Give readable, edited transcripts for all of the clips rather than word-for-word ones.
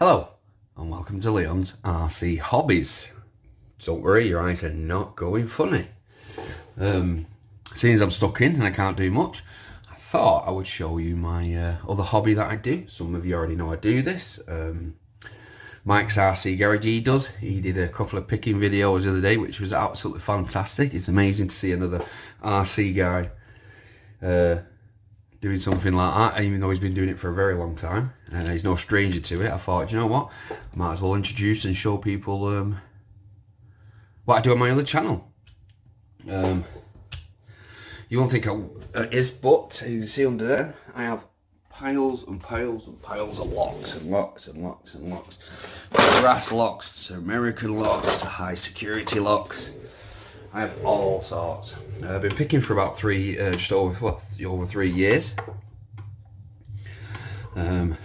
Hello and welcome to Leon's RC Hobbies. Don't worry, your eyes are not going funny. Seeing as I'm stuck in and I can't do much, I thought I would show you my other hobby that I do. Some of you already know I do this. Mike's RC Garage, he did a couple of picking videos the other day, which was absolutely fantastic. It's amazing to see another RC guy doing something like that, even though he's been doing it for a very long time. He's no stranger to it. I thought, you know what, I might as well introduce and show people what I do on my other channel. You won't think it is, but you can see under there, I have piles and piles and piles of locks and locks and locks and locks. From brass locks to American locks to high security locks. I have all sorts. I've been picking for about just over 3 years.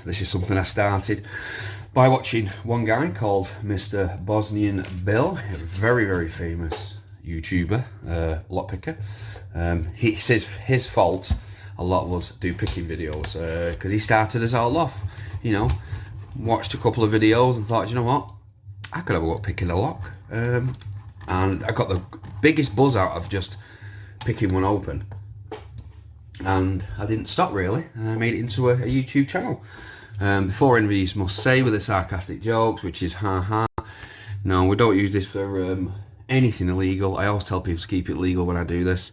This is something I started by watching one guy called Mr. Bosnian Bill, a very, very famous YouTuber, lockpicker. He says his fault a lot of us do picking videos because he started us all off. You know, watched a couple of videos and thought, you know what, I could have a go at picking a lock. And I got the biggest buzz out of just picking one open. And I didn't stop really, and I made it into a YouTube channel. Before interviews must say with the sarcastic jokes, which is ha. No, we don't use this for anything illegal. I always tell people to keep it legal when I do this.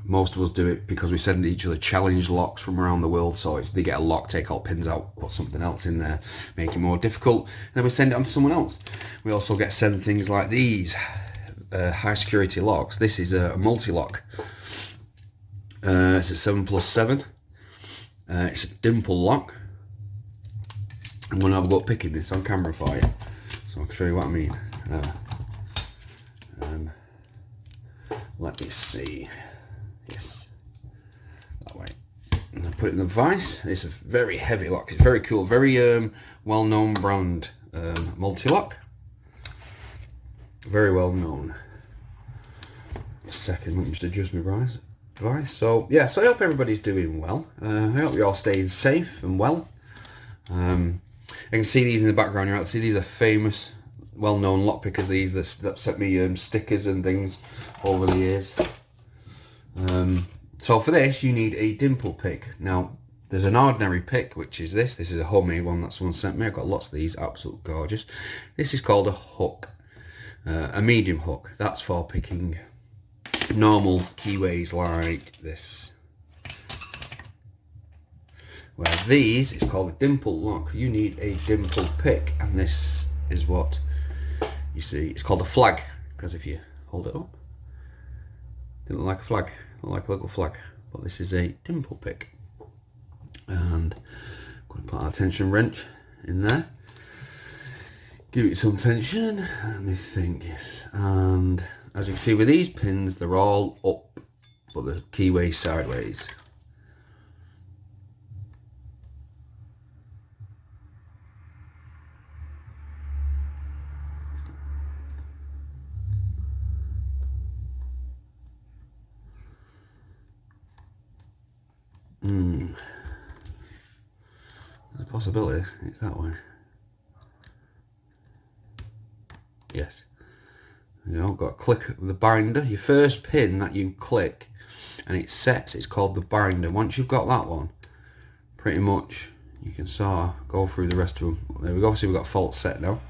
Most of us do it because we send each other challenge locks from around the world, so they get a lock, take all pins out, put something else in there, make it more difficult, and then we send it on to someone else. We also get sent things like these high security locks. This is a multi-lock. It's a 7+7. It's a dimple lock. I'm going to have a go at picking this on camera for you, so I can show you what I mean. Let me see. Yes, that way. And I put it in the vise. It's a very heavy lock. It's very cool. Very well-known brand multi-lock. Very well known. A second, let me just adjust my vise. So yeah, so I hope everybody's doing well. I hope you're all staying safe and well. I can see these in the background. You're out to see these are famous, well-known lockpickers. These that sent me stickers and things over the years. So for this, you need a dimple pick. Now, there's an ordinary pick, which is this. This is a homemade one that someone sent me. I've got lots of these, absolutely gorgeous. This is called a hook, a medium hook. That's for picking normal keyways like this. Where these is called a dimple lock. You need a dimple pick, and this is what you see. It's called a flag, because if you hold it up, it looks like a flag, like a little flag, but this is a dimple pick. And I'm going to put our tension wrench in there, give it some tension. Let me think. Yes, and as you can see with these pins, they're all up, but the keyway sideways. The possibility it's that way. Yes. You know, got to click the binder. Your first pin that you click and it sets, it's called the binder. Once you've got that one, pretty much you can sort of go through the rest of them. There we go. See, we've got fault set now,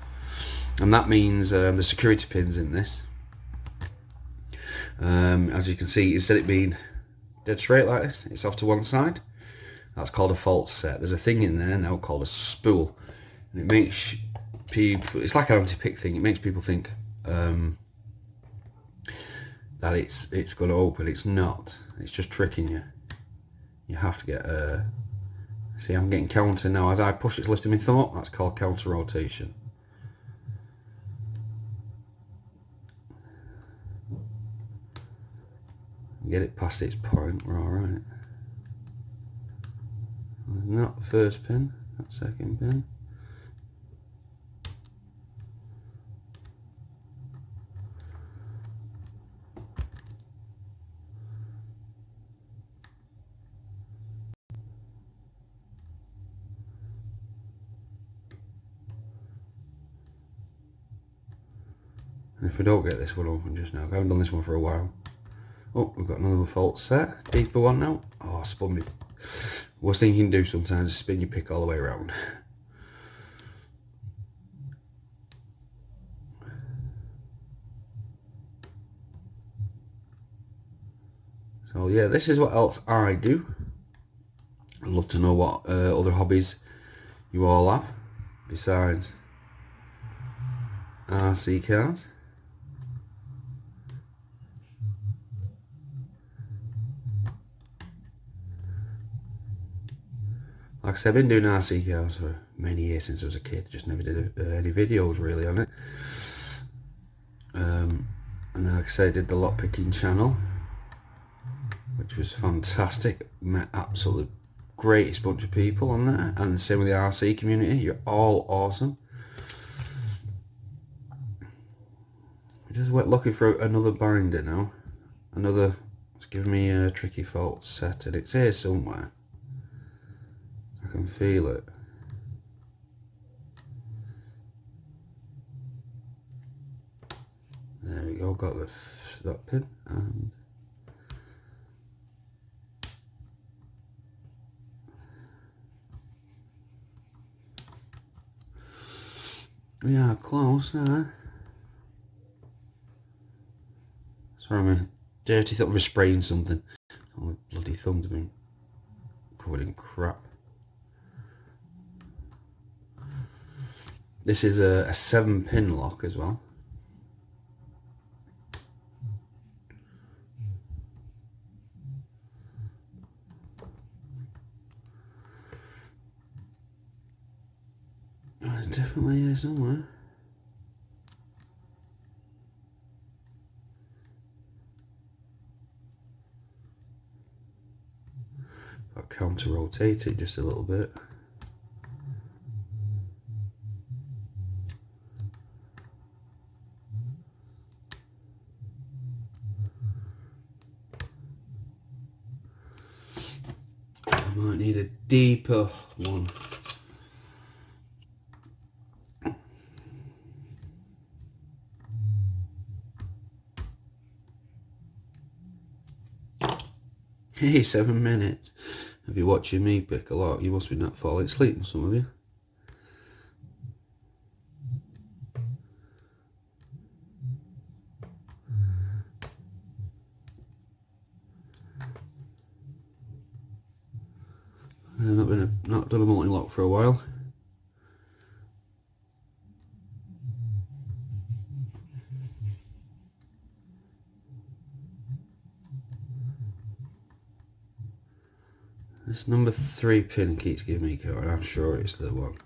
and that means the security pins in this. As you can see, instead of it being dead straight like this, it's off to one side. That's called a fault set. There's a thing in there now called a spool, and it makes people, it's like an anti-pick thing. It makes people think that it's going to open. It's not. It's just tricking you. You have to get see, I'm getting counter now. As I push, it's lifting my thumb up. That's called counter rotation. Get it past its point, we're alright. Not first pin, not second pin. And if I don't get this one open just now, I haven't done this one for a while. Oh, we've got another fault set. Deeper one now. Oh, I spun me. Worst thing you can do sometimes is spin your pick all the way around. So yeah, this is what else I do. I'd love to know what other hobbies you all have besides RC cars. Like I said, I've been doing RC cars for many years since I was a kid. Just never did any videos really on it. And then, like I said, I did the lockpicking channel, which was fantastic. Met absolutely greatest bunch of people on there, and the same with the RC community. You're all awesome. I'm just looking for another binder now. It's giving me a tricky fault set, and it's here somewhere. I can feel it. There we go, got that pin, and we are close there. Sorry, my dirty thumb was spraying something. Oh, my bloody thumb's been covered in crap. This is a 7-pin lock as well. It's definitely here somewhere. I'll counter rotate it just a little bit. I might need a deeper one. Hey, 7 minutes. If you're watching me pick a lot, you must be not falling asleep, some of you. I've not done a multi-lock for a while. This number 3 pin keeps giving me code. I'm sure it's the one.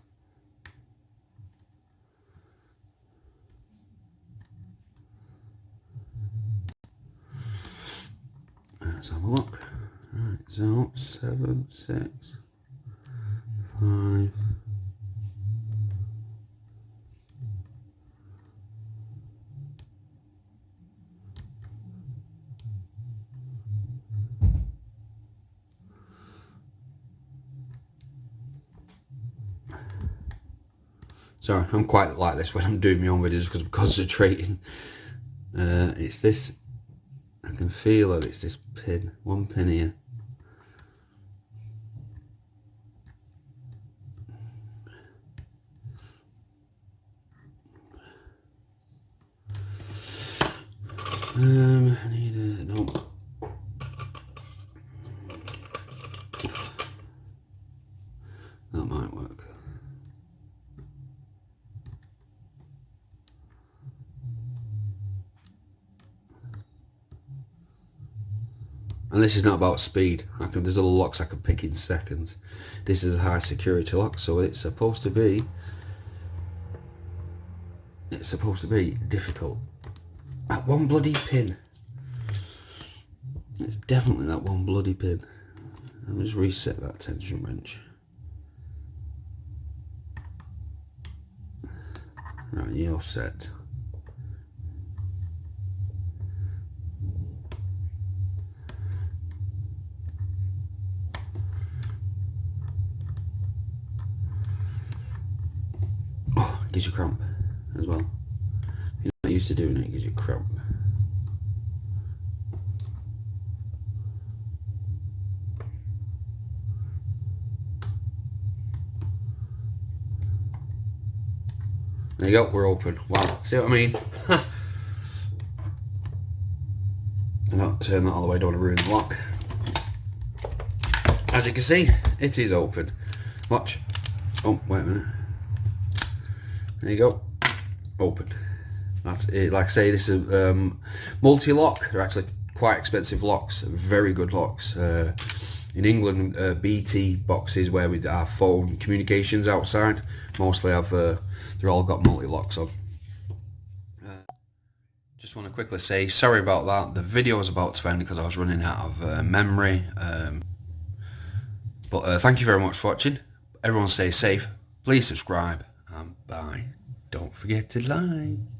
Let's have a look. Right, so 7, 6, 5. Sorry, I'm quite like this when I'm doing my own videos because I'm concentrating. It's this. I can feel it. It's this pin. 1 pin here. I need a no. That might work. And this is not about speed. There's other locks I can pick in seconds. This is a high security lock, so it's supposed to be difficult. That one bloody pin. It's definitely that one bloody pin. Let me just reset that tension wrench. Right, you're set. Oh, gives you cramp as well. You're not used to doing it because you're cramp. There you go, we're open. Wow, see what I mean? And I'll turn that all the way, don't want to ruin the lock. As you can see, it is open. Watch. Oh, wait a minute. There you go. Open. That's it. Like I say, this is multi-lock. They're actually quite expensive locks. Very good locks. In England, BT boxes where we have phone communications outside mostly have they're all got multi-locks on. Just want to quickly say sorry about that. The video was about to end because I was running out of memory. But thank you very much for watching. Everyone stay safe. Please subscribe and bye. Don't forget to like.